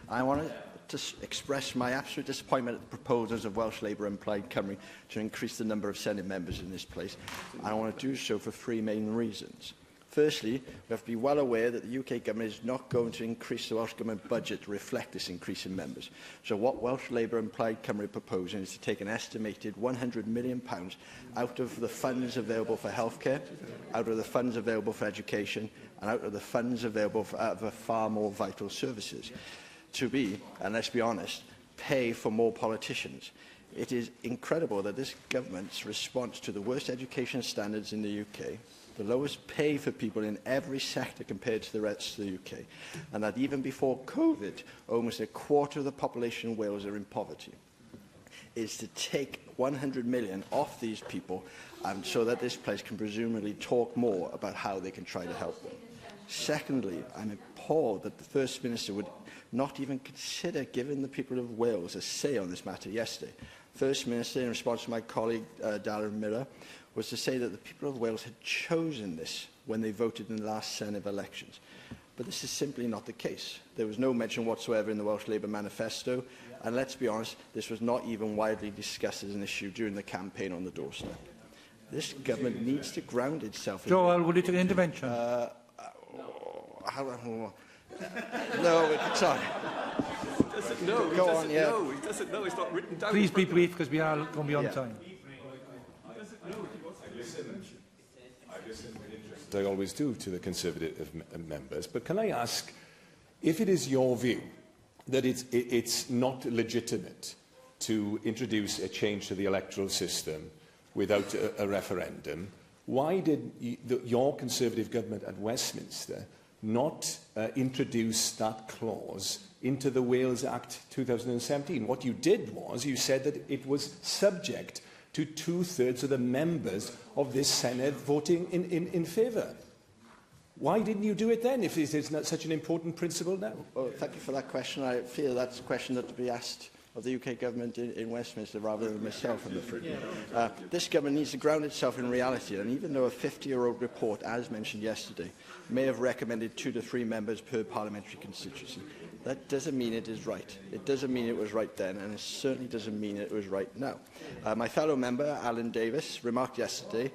I want to express my absolute disappointment at the proposals of Welsh Labour and Plaid Cymru to increase the number of Senedd members in this place. And I want to do so for three main reasons. Firstly, we have to be well aware that the UK Government is not going to increase the Welsh Government budget to reflect this increase in members. So what Welsh Labour and Plaid Cymru are proposing is to take an estimated £100 million out of the funds available for healthcare, out of the funds available for education, and out of the funds available for far more vital services. To be, and let's be honest, pay for more politicians. It is incredible that this government's response to the worst education standards in the UK, the lowest pay for people in every sector compared to the rest of the UK, and that even before COVID, almost a quarter of the population of Wales are in poverty, is to take 100 million off these people so that this place can presumably talk more about how they can try to help them. Secondly, I'm appalled that the First Minister would not even consider giving the people of Wales a say on this matter yesterday. First Minister, in response to my colleague Darren Miller, was to say that the people of Wales had chosen this when they voted in the last Senedd elections. But this is simply not the case. There was no mention whatsoever in the Welsh Labour manifesto, and let's be honest, this was not even widely discussed as an issue during the campaign on the doorstep. This government needs to ground itself in... Joel, will you take an intervention? No, sorry. No, Go on, yeah. No, he doesn't know. It's not written down. Please be brief, because we are going beyond time. I always do to the Conservative members, but can I ask, if it is your view that it's not legitimate to introduce a change to the electoral system without a referendum, why did your Conservative government at Westminster not introduce that clause into the Wales Act 2017? What you did was you said that it was subject to 2/3 of the members of this Senedd voting in favour. Why didn't you do it then, if it is not such an important principle now? Well, thank you for that question. I feel that's a question that to be asked of the UK Government in Westminster rather than myself, I'm afraid. This government needs to ground itself in reality, and even though a 50-year-old report, as mentioned yesterday, may have recommended 2 to 3 members per parliamentary constituency, that doesn't mean it is right. It doesn't mean it was right then, and it certainly doesn't mean it was right now. My fellow member, Alan Davis, remarked yesterday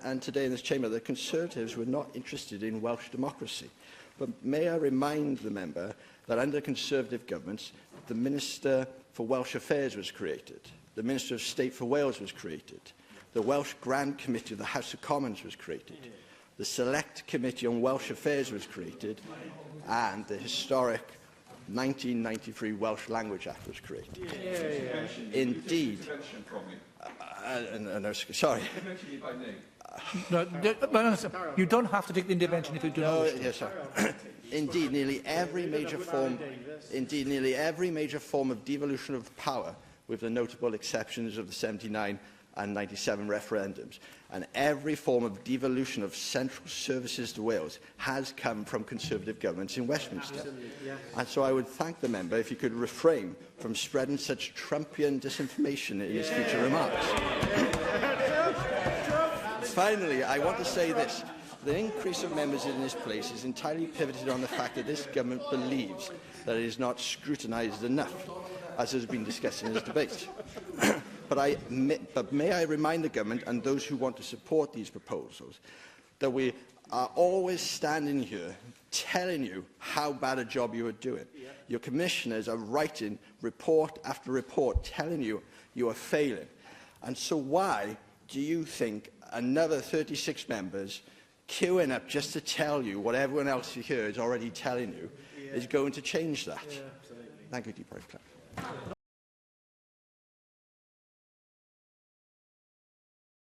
and today in this chamber that Conservatives were not interested in Welsh democracy. But may I remind the member that under Conservative governments, the Minister for Welsh Affairs was created, the Minister of State for Wales was created, the Welsh Grand Committee of the House of Commons was created, the Select Committee on Welsh Affairs was created, and the historic 1993 Welsh Language Act was created. Indeed. No, sorry. No, you don't have to take the intervention if you do not wish to. Yes, sir. Indeed, nearly every major form of devolution of power, with the notable exceptions of the 79 and 97 referendums, and every form of devolution of central services to Wales has come from Conservative governments in Westminster. And so I would thank the member if he could refrain from spreading such Trumpian disinformation in his future remarks. Finally, I want to say this. The increase of members in this place is entirely pivoted on the fact that this government believes that it is not scrutinised enough, as has been discussed in this debate. But may I remind the government and those who want to support these proposals that we are always standing here telling you how bad a job you are doing. Your commissioners are writing report after report telling you you are failing. And so why do you think another 36 members queuing up just to tell you what everyone else here is already telling you is going to change that? Thank you, Deep Clerk.